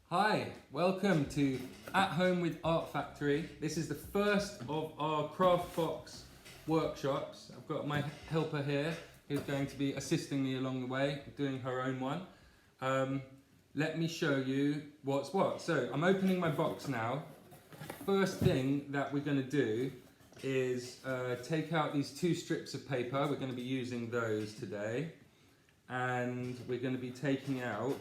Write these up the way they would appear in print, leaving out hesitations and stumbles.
Hi, welcome to At Home with Art Factory. This is the first of our craft box workshops. I've got my helper here who's going to be assisting me along the way, doing her own one. Let me show you what's what. So I'm opening my box now. First thing that we're going to do is take out these two strips of paper. We're going to be using those today. And we're going to be taking out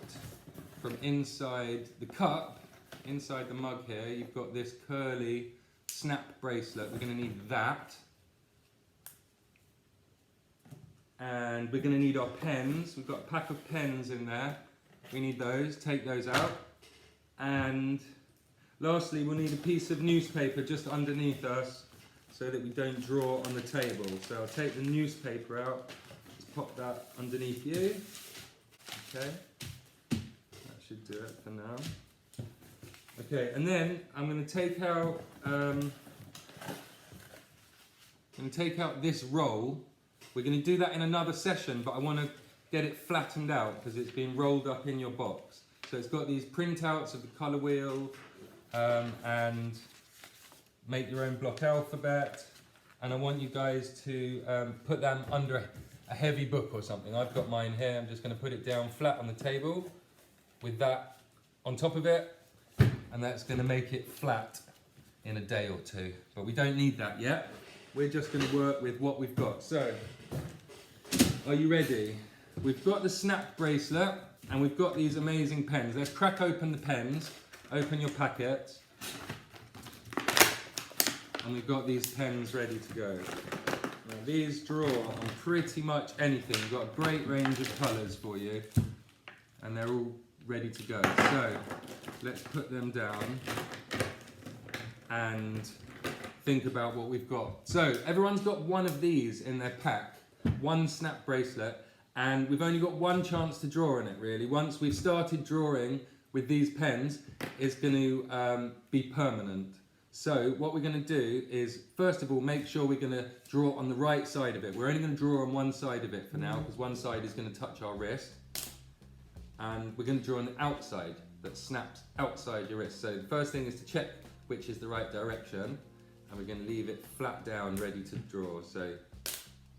from inside the cup, inside the mug here, you've got this curly snap bracelet. We're going to need that. And we're going to need our pens. We've got a pack of pens in there. We need those. Take those out. And lastly, we'll need a piece of newspaper just underneath us so that we don't draw on the table. So I'll take the newspaper out. Just pop that underneath you. Okay. Should do it for now. Okay, and then I'm going to take out this roll. We're going to do that in another session, but I want to get it flattened out because it's been rolled up in your box. So it's got these printouts of the colour wheel and make your own block alphabet. And I want you guys to put them under a heavy book or something. I've got mine here. I'm just going to put it down flat on the table with that on top of it, and that's going to make it flat in a day or two. But we don't need that yet. We're just going to work with what we've got. So, are you ready? We've got the snap bracelet, and we've got these amazing pens. Let's crack open the pens. Open your packet. And we've got these pens ready to go. Now, these draw on pretty much anything. We've got a great range of colours for you, and they're all ready to go. So let's put them down and think about what we've got. So everyone's got one of these in their pack, one snap bracelet, and we've only got one chance to draw in it really. Once we've started drawing with these pens, it's going to be permanent. So what we're going to do is, first of all, make sure we're going to draw on the right side of it. We're only going to draw on one side of it for now, because one side is going to touch our wrist. And we're going to draw on the outside that snaps outside your wrist. So the first thing is to check which is the right direction, and we're going to leave it flat down ready to draw. So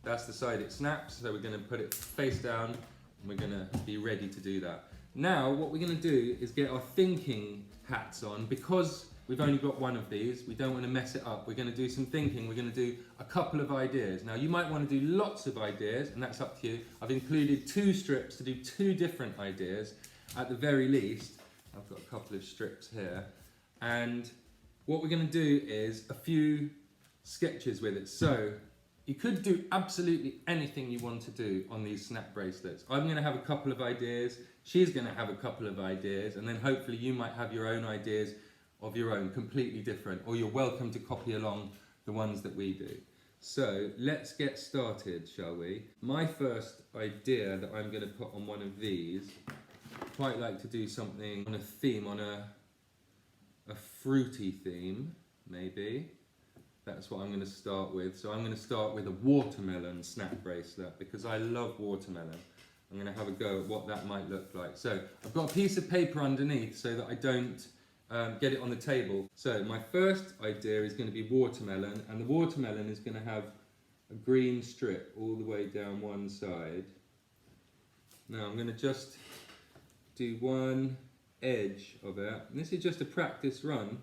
that's the side it snaps, so we're going to put it face down and we're going to be ready to do that. Now what we're going to do is get our thinking hats on. Because we've only got one of these, we don't want to mess it up. We're going to do some thinking. We're going to do a couple of ideas. Now you might want to do lots of ideas, and that's up to you. I've included two strips to do two different ideas at the very least. I've got a couple of strips here. And what we're going to do is a few sketches with it. So you could do absolutely anything you want to do on these snap bracelets. I'm going to have a couple of ideas. She's going to have a couple of ideas. And then hopefully you might have your own ideas of your own, completely different, or you're welcome to copy along the ones that we do. So let's get started, shall we? My first idea that I'm going to put on one of these, I'd quite like to do something on a theme, on a fruity theme, maybe. That's what I'm going to start with. So I'm going to start with a watermelon snap bracelet, because I love watermelon. I'm going to have a go at what that might look like. So I've got a piece of paper underneath so that I don't get it on the table. So my first idea is going to be watermelon, and the watermelon is going to have a green strip all the way down one side. Now I'm going to just do one edge of it, and this is just a practice run,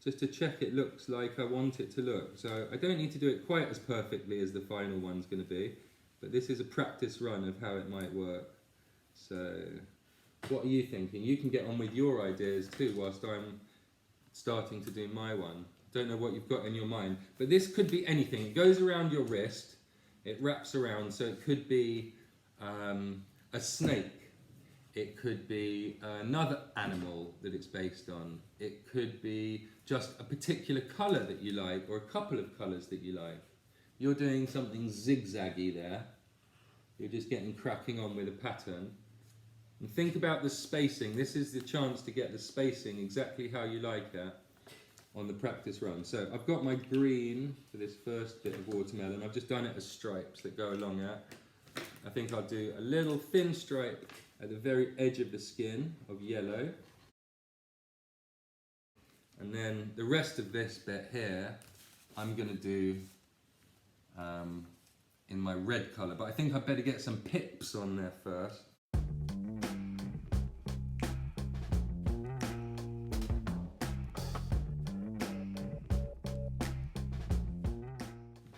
just to check it looks like I want it to look. So I don't need to do it quite as perfectly as the final one's going to be, but this is a practice run of how it might work. So what are you thinking? You can get on with your ideas too whilst I'm starting to do my one. Don't know what you've got in your mind, but this could be anything. It goes around your wrist, it wraps around, so it could be a snake, it could be another animal that it's based on, it could be just a particular colour that you like, or a couple of colours that you like. You're doing something zigzaggy there, you're just getting cracking on with a pattern. And think about the spacing. This is the chance to get the spacing exactly how you like it on the practice run. So I've got my green for this first bit of watermelon. I've just done it as stripes that go along it. I think I'll do a little thin stripe at the very edge of the skin of yellow. And then the rest of this bit here, I'm going to do in my red colour. But I think I'd better get some pips on there first.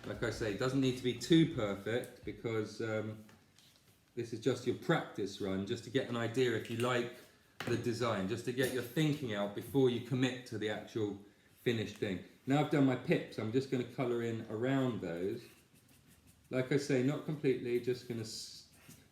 Like I say, it doesn't need to be too perfect because this is just your practice run, just to get an idea if you like the design, just to get your thinking out before you commit to the actual finished thing. Now I've done my pips, I'm just going to colour in around those. Like I say, not completely, just going to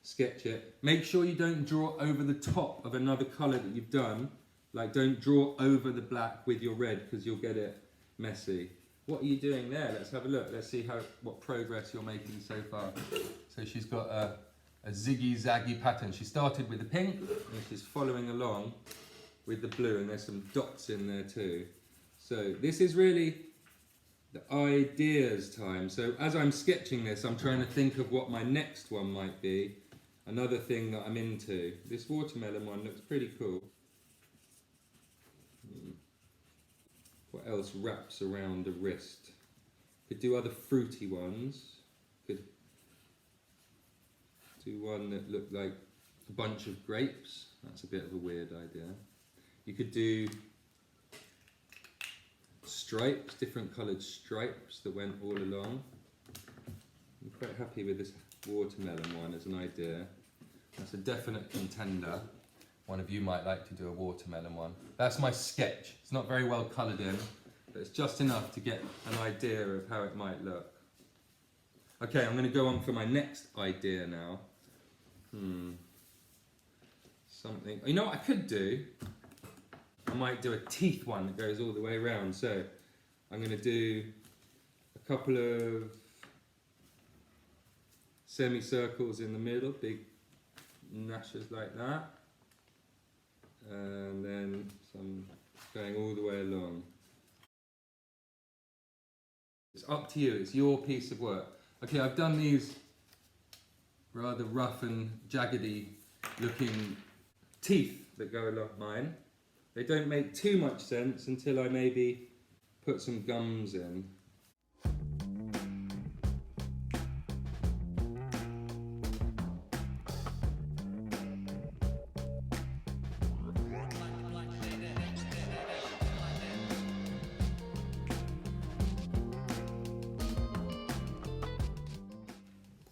sketch it. Make sure you don't draw over the top of another colour that you've done. Like, don't draw over the black with your red because you'll get it messy. What are you doing there? Let's have a look. Let's see what progress you're making so far. So she's got a ziggy-zaggy pattern. She started with the pink and she's following along with the blue, and there's some dots in there too. So this is really the ideas time. So as I'm sketching this, I'm trying to think of what my next one might be. Another thing that I'm into. This watermelon one looks pretty cool. What else wraps around the wrist? Could do other fruity ones. Could do one that looked like a bunch of grapes. That's a bit of a weird idea. You could do stripes, different coloured stripes that went all along. I'm quite happy with this watermelon one as an idea. That's a definite contender. One of you might like to do a watermelon one. That's my sketch. It's not very well coloured in, but it's just enough to get an idea of how it might look. Okay, I'm going to go on for my next idea now. Something. You know what I could do? I might do a teeth one that goes all the way around. So I'm going to do a couple of semicircles in the middle, big gnashes like that. And then some going all the way along. It's up to you, it's your piece of work. Okay, I've done these rather rough and jaggedy looking teeth that go along mine. They don't make too much sense until I maybe put some gums in.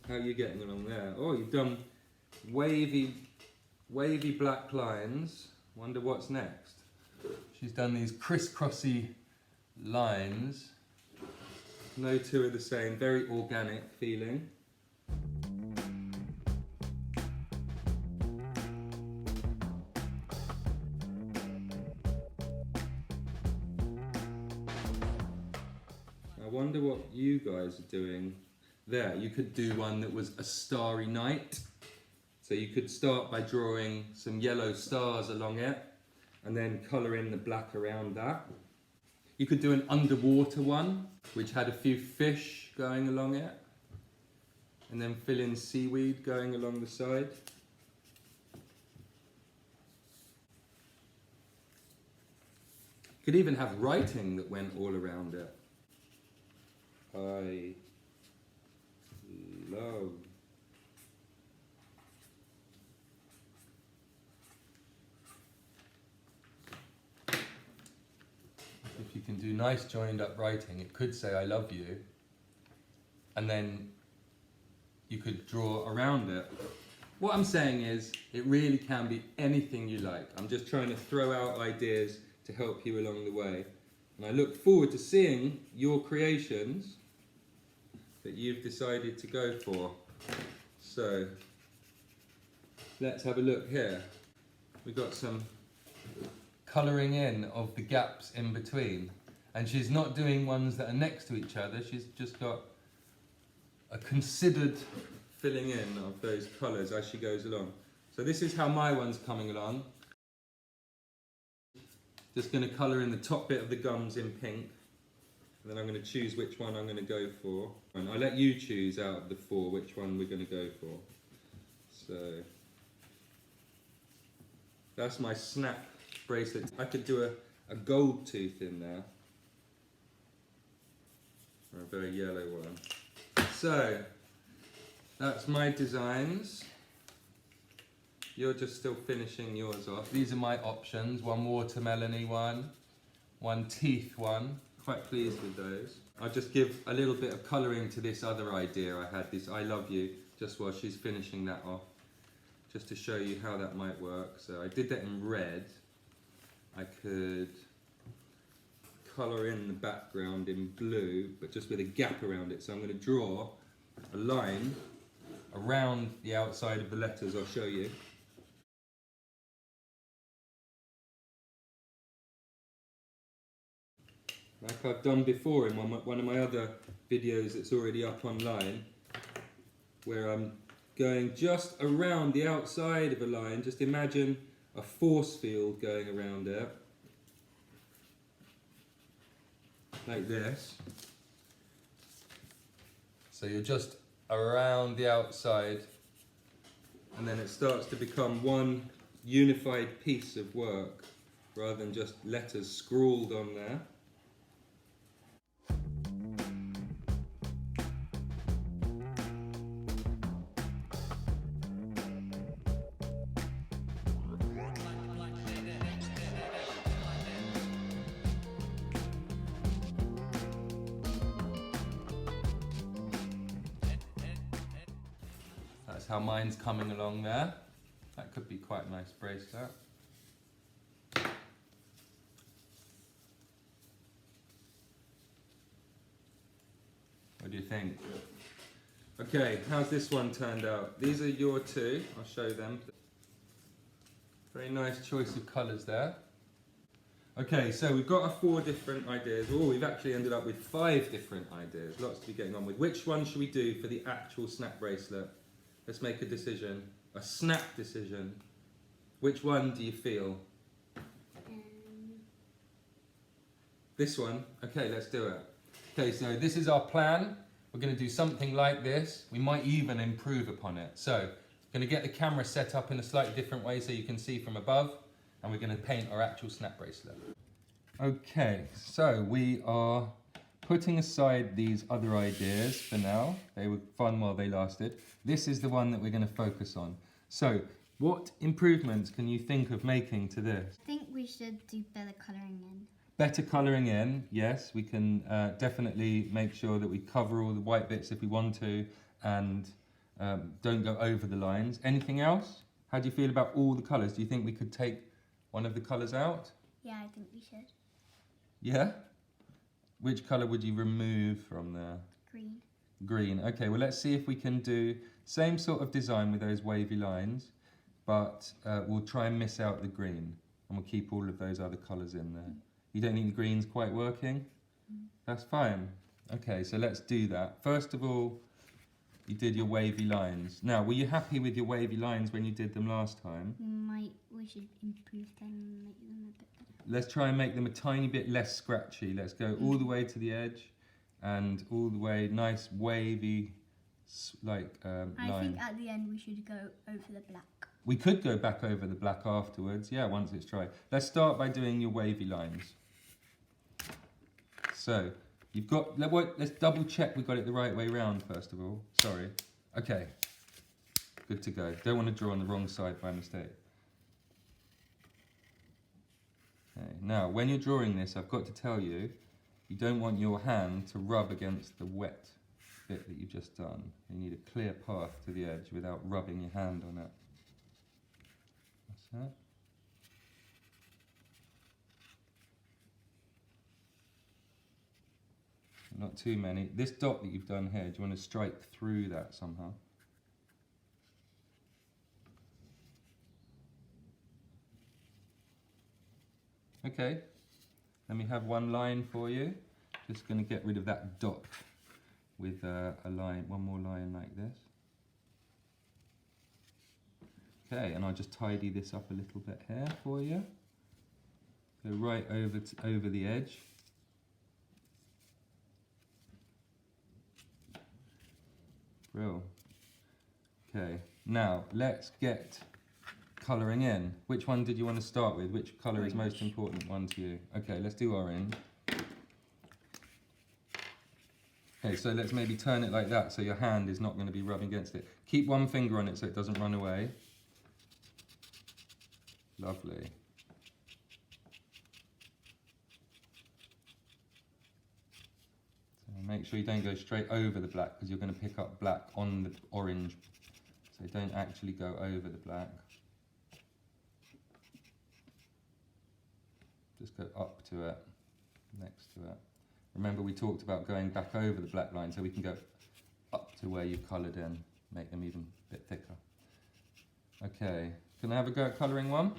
How are you getting along there? Oh, you've done wavy black lines. Wonder what's next. She's done these crisscrossy lines. No two are the same, very organic feeling. I wonder what you guys are doing there. You could do one that was a starry night. So you could start by drawing some yellow stars along it and then colour in the black around that. You could do an underwater one which had a few fish going along it and then fill in seaweed going along the side. You could even have writing that went all around it. I love. If you can do nice joined up writing, it could say I love you, and then you could draw around it. What I'm saying is, it really can be anything you like. I'm just trying to throw out ideas to help you along the way. And I look forward to seeing your creations that you've decided to go for. So, let's have a look here. We've got some colouring in of the gaps in between. And she's not doing ones that are next to each other, she's just got a considered filling in of those colours as she goes along. So this is how my one's coming along. Just going to colour in the top bit of the gums in pink. And then I'm going to choose which one I'm going to go for. And I'll let you choose out of the four which one we're going to go for. So that's my snap bracelet. I could do a gold tooth in there. Or a very yellow one. So, that's my designs. You're just still finishing yours off. These are my options. One watermelon-y one teeth one. Quite pleased with those. I'll just give a little bit of colouring to this other idea I had, this I love you, just while she's finishing that off. Just to show you how that might work. So I did that in red. I could colour in the background in blue, but just with a gap around it. So I'm going to draw a line around the outside of the letters. I'll show you. Like I've done before in one of my other videos that's already up online, where I'm going just around the outside of a line. Just imagine a force field going around there. Like this. So you're just around the outside, and then it starts to become one unified piece of work rather than just letters scrawled on there. That's how mine's coming along there. That could be quite a nice bracelet. What do you think? Okay, how's this one turned out? These are your two, I'll show them. Very nice choice of colours there. Okay, so we've got our 4 different ideas. Oh, we've actually ended up with 5 different ideas. Lots to be getting on with. Which one should we do for the actual snap bracelet? Let's make a decision. A snap decision. Which one do you feel? This one? Okay, let's do it. Okay, so this is our plan. We're going to do something like this. We might even improve upon it. So, going to get the camera set up in a slightly different way so you can see from above. And we're going to paint our actual snap bracelet. Okay, so we are putting aside these other ideas for now. They were fun while they lasted. This is the one that we're going to focus on. So, what improvements can you think of making to this? I think we should do better colouring in. Better colouring in, yes. We can definitely make sure that we cover all the white bits if we want to, and don't go over the lines. Anything else? How do you feel about all the colours? Do you think we could take one of the colours out? Yeah, I think we should. Yeah? Which colour would you remove from there? Green. Green. Okay, well let's see if we can do same sort of design with those wavy lines, but we'll try and miss out the green, and we'll keep all of those other colours in there. You don't think the green's quite working? That's fine. Okay, so let's do that. First of all, you did your wavy lines. Now, were you happy with your wavy lines when you did them last time? We should improve them and make them a bit better. Let's try and make them a tiny bit less scratchy. Let's go all the way to the edge and all the way, nice wavy, line. I think at the end we should go over the black. We could go back over the black afterwards, yeah, once it's dry. Let's start by doing your wavy lines. So, you've got, let's double check we got it the right way round first of all. Sorry. Okay, good to go. Don't want to draw on the wrong side by mistake. Okay, now when you're drawing this, I've got to tell you, you don't want your hand to rub against the wet bit that you've just done. You need a clear path to the edge without rubbing your hand on it. That's that. Not too many. This dot that you've done here, do you want to strike through that somehow? Okay, let me have one line for you. Just going to get rid of that dot with a line, one more line like this. Okay, and I'll just tidy this up a little bit here for you. Go right over the edge. Brill. Okay, now let's get colouring in. Which one did you want to start with? Which colour is Orange. most important one to you? Okay, let's do orange. Okay, so let's maybe turn it like that so your hand is not going to be rubbing against it. Keep one finger on it so it doesn't run away. Lovely. So make sure you don't go straight over the black because you're going to pick up black on the orange. So don't actually go over the black. Just go up to it, next to it. Remember we talked about going back over the black line so we can go up to where you've coloured in, make them even a bit thicker. Okay, can I have a go at colouring one?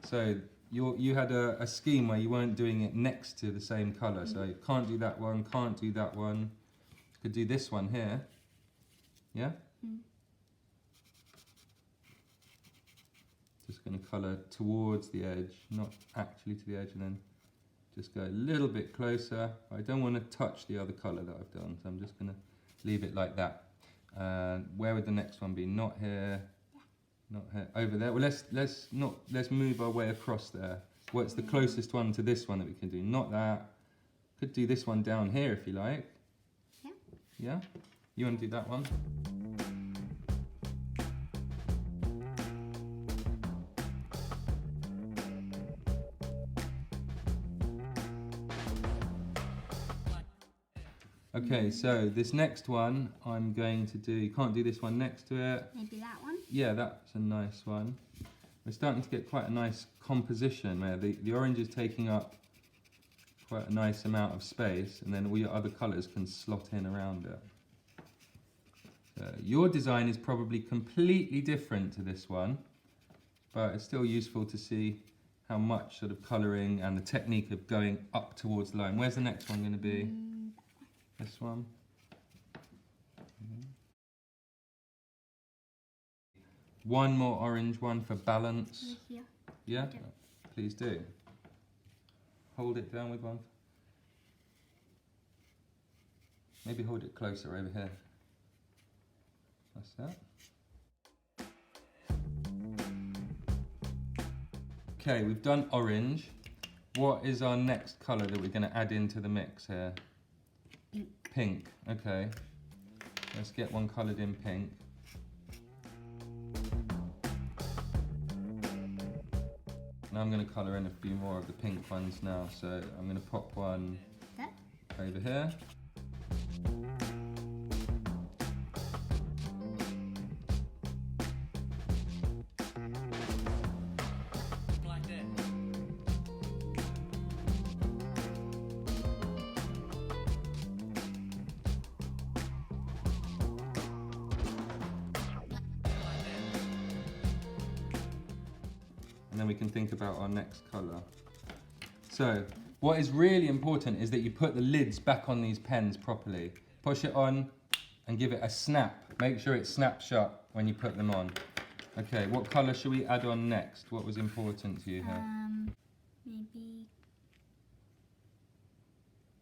So you had a scheme where you weren't doing it next to the same colour, so you can't do that one, can't do that one. Could do this one here, yeah? Just going to colour towards the edge, not actually to the edge, and then just go a little bit closer. I don't want to touch the other colour that I've done, so I'm just going to leave it like that. Where would the next one be? Not here, not here, over there. Well, let's move our way across there. What's the closest one to this one that we can do? Not that. Could do this one down here if you like. Yeah. Yeah? You want to do that one? Okay, so this next one I'm going to do, you can't do this one next to it. Maybe that one? Yeah, that's a nice one. We're starting to get quite a nice composition where the orange is taking up quite a nice amount of space and then all your other colours can slot in around it. So your design is probably completely different to this one, but it's still useful to see how much sort of colouring and the technique of going up towards the line. Where's the next one going to be? This one. One more orange one for balance. Here. Yeah? Okay. Please do. Hold it down with one. Maybe hold it closer over here. That's that. Okay, we've done orange. What is our next colour that we're going to add into the mix here? Pink. Pink, okay. Let's get one coloured in pink. Now I'm going to colour in a few more of the pink ones now, so I'm going to pop one There. over here. And then we can think about our next colour. So, what is really important is that you put the lids back on these pens properly. Push it on and give it a snap. Make sure it snaps shut when you put them on. Okay, what colour should we add on next? What was important to you here? Maybe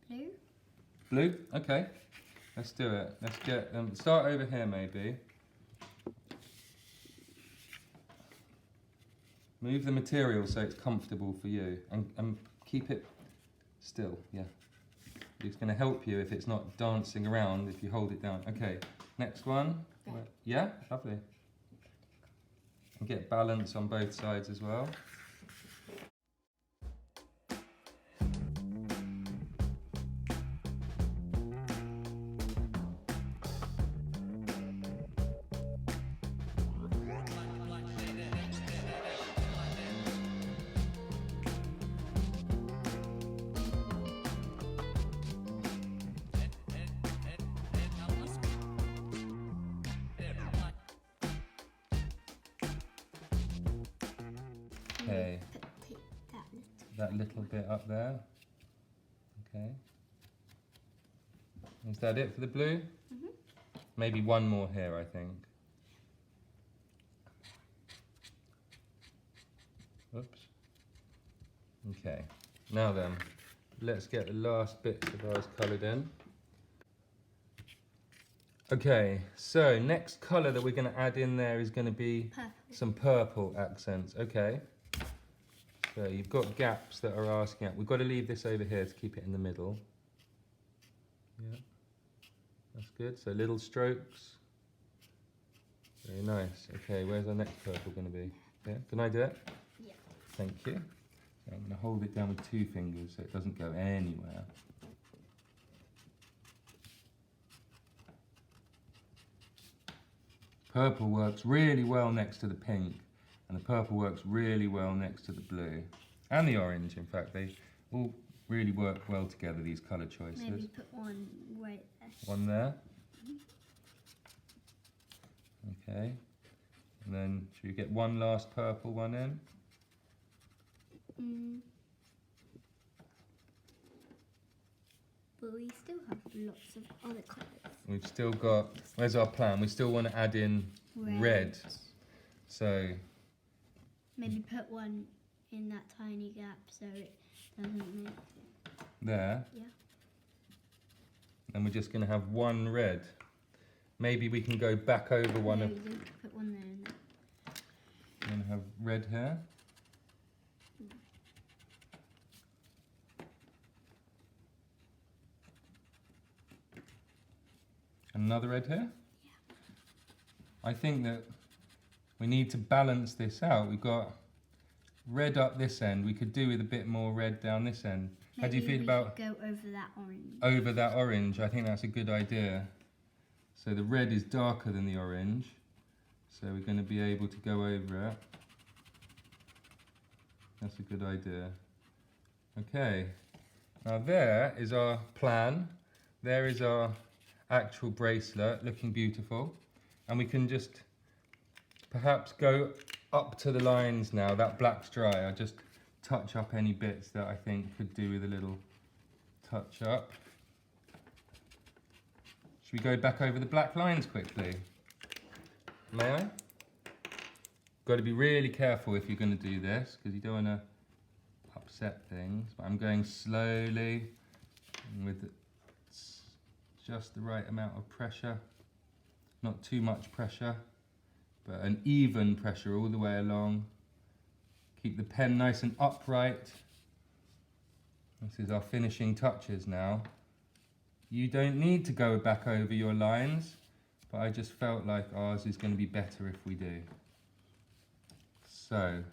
blue? Blue? Okay, let's do it. Let's get start over here maybe. Move the material so it's comfortable for you and keep it still, yeah. It's going to help you if it's not dancing around if you hold it down. Okay, next one. Yeah, lovely. And get balance on both sides as well. Okay, Take that little bit up there. Okay. Is that it for the blue? Mhm. Maybe one more here, I think. Oops. Okay, now then, let's get the last bits of ours coloured in. Okay, so next colour that we're going to add in there is going to be Purple. some purple accents. Okay. So you've got gaps that are asking out. We've got to leave this over here to keep it in the middle. Yeah, that's good. So little strokes. Very nice. Okay, where's our next purple going to be? Yeah, can I do it? Yeah. Thank you. So I'm going to hold it down with 2 fingers so it doesn't go anywhere. Purple works really well next to the pink, and the purple works really well next to the blue. And the orange, in fact. They all really work well together, these colour choices. Maybe put one right there. One there. Okay. And then, should we get one last purple one in? But we still have lots of other colours. We've still got, where's our plan? We still want to add in red. So, maybe put one in that tiny gap so it doesn't make... there. Yeah. And we're just going to have one red. Maybe we can go back over one No, of... you don't put one there and there. We're going to have red here. Another red here? Yeah. I think that we need to balance this out. We've got red up this end. We could do with a bit more red down this end. How do you feel about go over that orange? over that orange? I think that's a good idea. So the red is darker than the orange. So we're going to be able to go over it. That's a good idea. Okay. Now there is our plan. There is our actual bracelet, looking beautiful. And we can just perhaps go up to the lines now. That black's dry. I'll just touch up any bits that I think could do with a little touch up. Should we go back over the black lines quickly? May I? Got to be really careful if you're going to do this, because you don't want to upset things. But I'm going slowly with just the right amount of pressure. Not too much pressure, but an even pressure all the way along. Keep the pen nice and upright. This is our finishing touches now. You don't need to go back over your lines, but I just felt like ours is going to be better if we do. So,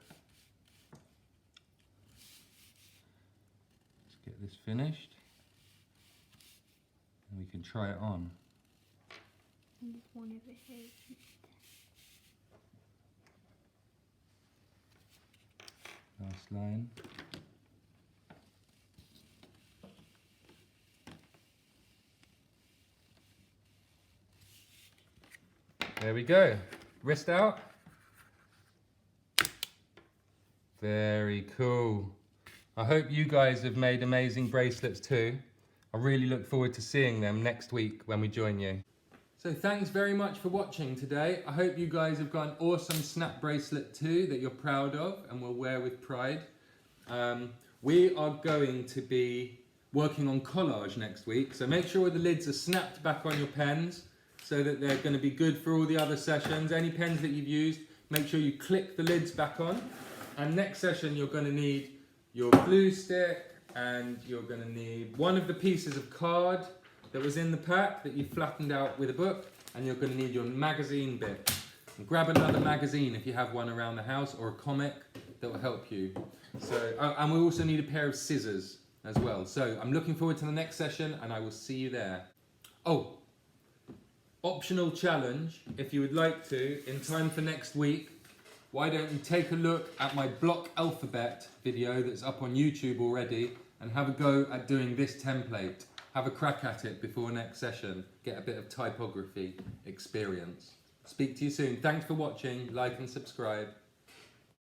let's get this finished, and we can try it on. And there's one over here. Last line. There we go. Wrist out. Very cool. I hope you guys have made amazing bracelets too. I really look forward to seeing them next week when we join you. So thanks very much for watching today. I hope you guys have got an awesome snap bracelet too that you're proud of and will wear with pride. We are going to be working on collage next week, so make sure the lids are snapped back on your pens so that they're going to be good for all the other sessions. Any pens that you've used, make sure you click the lids back on. And next session you're going to need your glue stick, and you're going to need one of the pieces of card that was in the pack that you flattened out with a book, and you're going to need your magazine bit. And grab another magazine if you have one around the house, or a comic that will help you. So, and we also need a pair of scissors as well. So I'm looking forward to the next session, and I will see you there. Oh, optional challenge, if you would like to, in time for next week, why don't you take a look at my block alphabet video that's up on YouTube already, and have a go at doing this template. Have a crack at it before next session. Get a bit of typography experience. Speak to you soon. Thanks for watching. Like and subscribe.